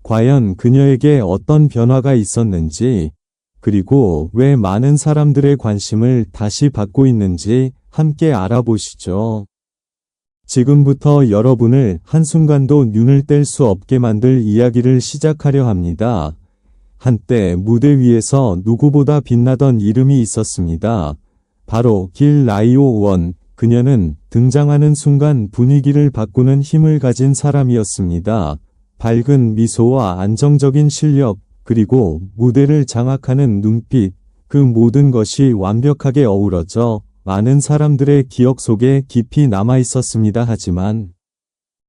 과연 그녀에게 어떤 변화가 있었는지, 그리고 왜 많은 사람들의 관심을 다시 받고 있는지 함께 알아보시죠. 지금부터 여러분을 한순간도 눈을 뗄 수 없게 만들 이야기를 시작하려 합니다. 한때 무대 위에서 누구보다 빛나던 이름이 있었습니다. 바로 길 라이오 원. 그녀는 등장하는 순간 분위기를 바꾸는 힘을 가진 사람이었습니다. 밝은 미소와 안정적인 실력, 그리고 무대를 장악하는 눈빛, 그 모든 것이 완벽하게 어우러져 많은 사람들의 기억 속에 깊이 남아 있었습니다. 하지만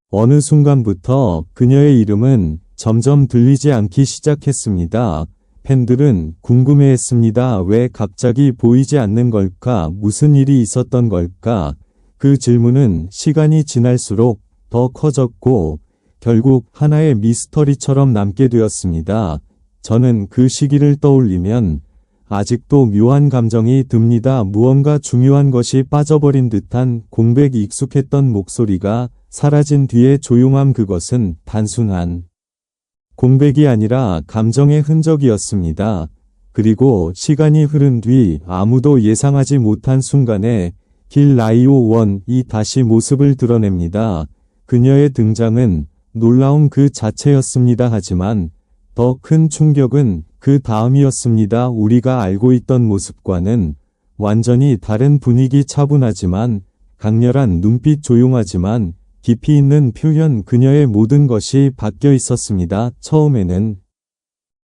어느 순간부터 그녀의 이름은 점점 들리지 않기 시작했습니다. 팬들은 궁금해했습니다. 왜 갑자기 보이지 않는 걸까? 무슨 일이 있었던 걸까? 그 질문은 시간이 지날수록 더 커졌고 결국 하나의 미스터리처럼 남게 되었습니다. 저는 그 시기를 떠올리면 아직도 묘한 감정이 듭니다. 무언가 중요한 것이 빠져버린 듯한 공백이, 익숙했던 목소리가 사라진 뒤의 조용함, 그것은 단순한 공백이 아니라 감정의 흔적이었습니다. 그리고 시간이 흐른 뒤 아무도 예상하지 못한 순간에 길 라이오 원이 다시 모습을 드러냅니다. 그녀의 등장은 놀라운 그 자체였습니다. 하지만 더 큰 충격은 그 다음이었습니다. 우리가 알고 있던 모습과는 완전히 다른 분위기, 차분하지만 강렬한 눈빛, 조용하지만 깊이 있는 표현, 그녀의 모든 것이 바뀌어 있었습니다. 처음에는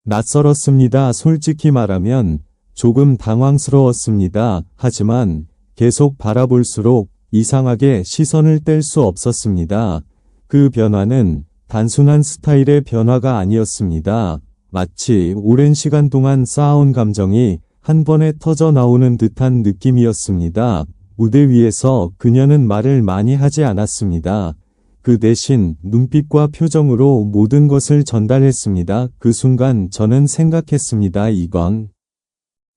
낯설었습니다. 솔직히 말하면 조금 당황스러웠습니다. 하지만 계속 바라볼수록 이상하게 시선을 뗄 수 없었습니다. 그 변화는 단순한 스타일의 변화가 아니었습니다. 마치 오랜 시간 동안 쌓아온 감정이 한 번에 터져 나오는 듯한 느낌이었습니다. 무대 위에서 그녀는 말을 많이 하지 않았습니다. 그 대신 눈빛과 표정으로 모든 것을 전달했습니다. 그 순간 저는 생각했습니다. 이건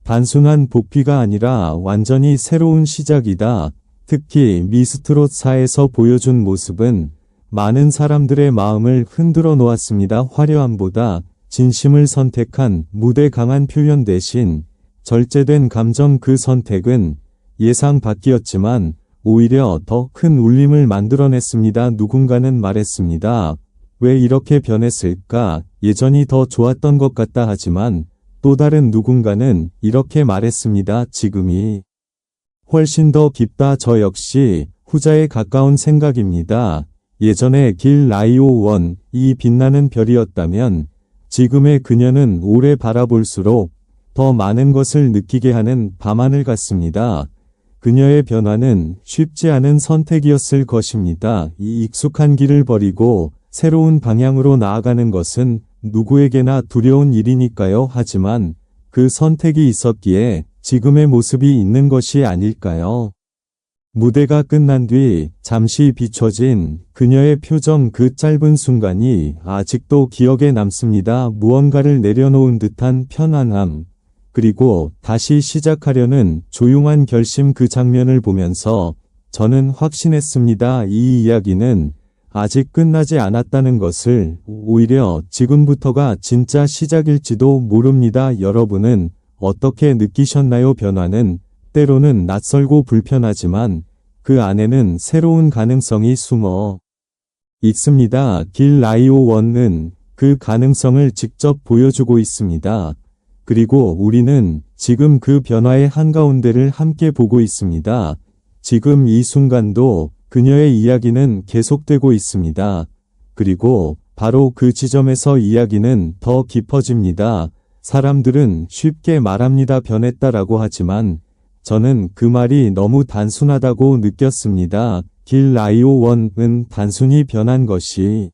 단순한 복귀가 아니라 완전히 새로운 시작이다. 특히 미스트롯사에서 보여준 모습은 많은 사람들의 마음을 흔들어 놓았습니다. 화려함보다 진심을 선택한 무대, 강한 표현 대신 절제된 감정, 그 선택은 예상 밖이었지만 오히려 더 큰 울림을 만들어냈습니다. 누군가는 말했습니다. 왜 이렇게 변했을까? 예전이 더 좋았던 것 같다. 하지만 또 다른 누군가는 이렇게 말했습니다. 지금이 훨씬 더 깊다. 저 역시 후자에 가까운 생각입니다. 예전에 길 라이오 원이 빛나는 별이었다면 지금의 그녀는 오래 바라볼수록 더 많은 것을 느끼게 하는 밤하늘 같습니다. 그녀의 변화는 쉽지 않은 선택이었을 것입니다. 이 익숙한 길을 버리고 새로운 방향으로 나아가는 것은 누구에게나 두려운 일이니까요. 하지만 그 선택이 있었기에 지금의 모습이 있는 것이 아닐까요? 무대가 끝난 뒤 잠시 비춰진 그녀의 표정, 그 짧은 순간이 아직도 기억에 남습니다. 무언가를 내려놓은 듯한 편안함, 그리고 다시 시작하려는 조용한 결심, 그 장면을 보면서 저는 확신했습니다. 이 이야기는 아직 끝나지 않았다는 것을, 오히려 지금부터가 진짜 시작일지도 모릅니다. 여러분은 어떻게 느끼셨나요? 변화는 때로는 낯설고 불편하지만 그 안에는 새로운 가능성이 숨어 있습니다. 길 라이오 원은 그 가능성을 직접 보여주고 있습니다. 그리고 우리는 지금 그 변화의 한가운데를 함께 보고 있습니다. 지금 이 순간도 그녀의 이야기는 계속되고 있습니다. 그리고 바로 그 지점에서 이야기는 더 깊어집니다. 사람들은 쉽게 말합니다. 변했다라고 하지만 저는 그 말이 너무 단순하다고 느꼈습니다. 길 라이오 원은 단순히 변한 것이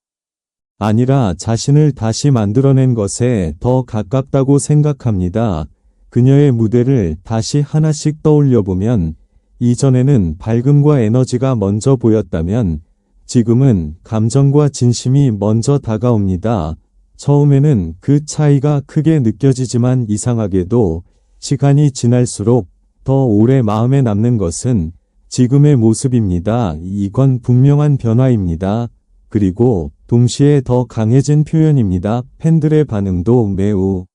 아니라 자신을 다시 만들어낸 것에 더 가깝다고 생각합니다. 그녀의 무대를 다시 하나씩 떠올려보면 이전에는 밝음과 에너지가 먼저 보였다면 지금은 감정과 진심이 먼저 다가옵니다. 처음에는 그 차이가 크게 느껴지지만 이상하게도 시간이 지날수록 더 오래 마음에 남는 것은 지금의 모습입니다. 이건 분명한 변화입니다. 그리고 동시에 더 강해진 표현입니다. 팬들의 반응도 매우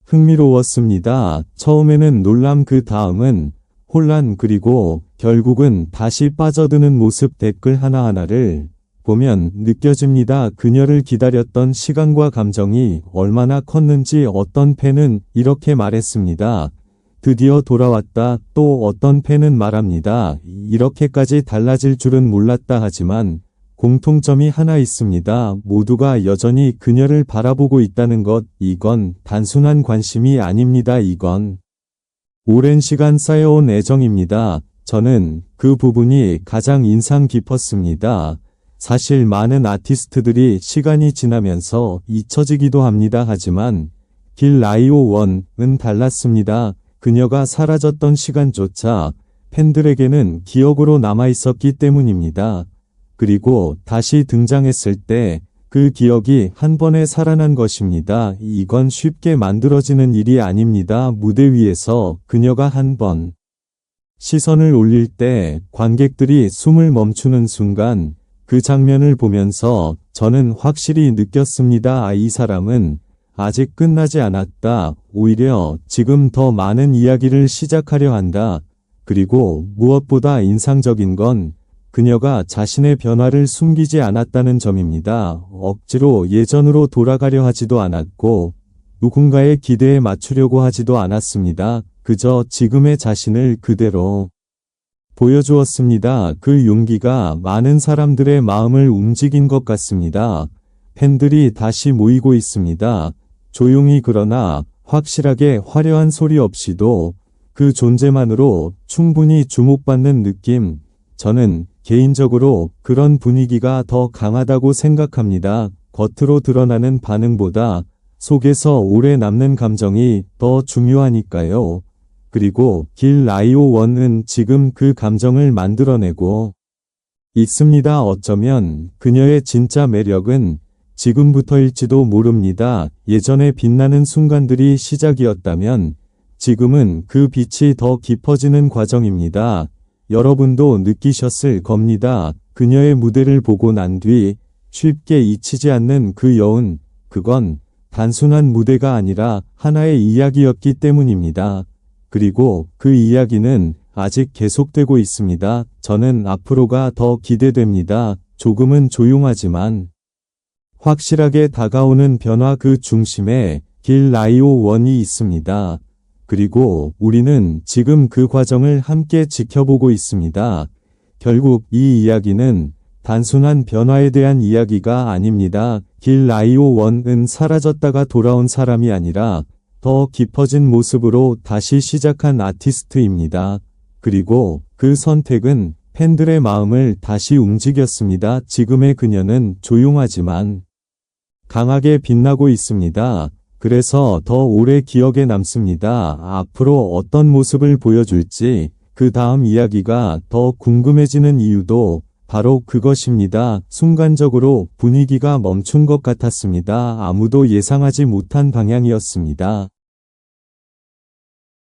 흥미로웠습니다. 처음에는 놀람, 그 다음은 혼란, 그리고 결국은 다시 빠져드는 모습. 댓글 하나하나를 보면 느껴집니다. 그녀를 기다렸던 시간과 감정이 얼마나 컸는지. 어떤 팬은 이렇게 말했습니다. 드디어 돌아왔다. 또 어떤 팬은 말합니다. 이렇게까지 달라질 줄은 몰랐다. 하지만 공통점이 하나 있습니다. 모두가 여전히 그녀를 바라보고 있다는 것. 이건 단순한 관심이 아닙니다. 이건 오랜 시간 쌓여온 애정입니다. 저는 그 부분이 가장 인상 깊었습니다. 사실 많은 아티스트들이 시간이 지나면서 잊혀지기도 합니다. 하지만 길 라이오 원은 달랐습니다. 그녀가 사라졌던 시간조차 팬들에게는 기억으로 남아있었기 때문입니다. 그리고 다시 등장했을 때 그 기억이 한 번에 살아난 것입니다. 이건 쉽게 만들어지는 일이 아닙니다. 무대 위에서 그녀가 한 번 시선을 올릴 때 관객들이 숨을 멈추는 순간, 그 장면을 보면서 저는 확실히 느꼈습니다. 이 사람은 아직 끝나지 않았다. 오히려 지금 더 많은 이야기를 시작하려 한다. 그리고 무엇보다 인상적인 건 그녀가 자신의 변화를 숨기지 않았다는 점입니다. 억지로 예전으로 돌아가려 하지도 않았고 누군가의 기대에 맞추려고 하지도 않았습니다. 그저 지금의 자신을 그대로 보여주었습니다. 그 용기가 많은 사람들의 마음을 움직인 것 같습니다. 팬들이 다시 모이고 있습니다. 조용히, 그러나 확실하게, 화려한 소리 없이도 그 존재만으로 충분히 주목받는 느낌. 저는 개인적으로 그런 분위기가 더 강하다고 생각합니다. 겉으로 드러나는 반응보다 속에서 오래 남는 감정이 더 중요하니까요. 그리고 길 라이오 원은 지금 그 감정을 만들어내고 있습니다. 어쩌면 그녀의 진짜 매력은 지금부터일지도 모릅니다. 예전에 빛나는 순간들이 시작이었다면 지금은 그 빛이 더 깊어지는 과정입니다. 여러분도 느끼셨을 겁니다. 그녀의 무대를 보고 난 뒤 쉽게 잊히지 않는 그 여운, 그건 단순한 무대가 아니라 하나의 이야기였기 때문입니다. 그리고 그 이야기는 아직 계속되고 있습니다. 저는 앞으로가 더 기대됩니다. 조금은 조용하지만 확실하게 다가오는 변화, 그 중심에 길 라이오 원이 있습니다. 그리고 우리는 지금 그 과정을 함께 지켜보고 있습니다. 결국 이 이야기는 단순한 변화에 대한 이야기가 아닙니다. 길 라이오 원은 사라졌다가 돌아온 사람이 아니라 더 깊어진 모습으로 다시 시작한 아티스트입니다. 그리고 그 선택은 팬들의 마음을 다시 움직였습니다. 지금의 그녀는 조용하지만 강하게 빛나고 있습니다. 그래서 더 오래 기억에 남습니다. 앞으로 어떤 모습을 보여줄지, 그 다음 이야기가 더 궁금해지는 이유도 바로 그것입니다. 순간적으로 분위기가 멈춘 것 같았습니다. 아무도 예상하지 못한 방향이었습니다.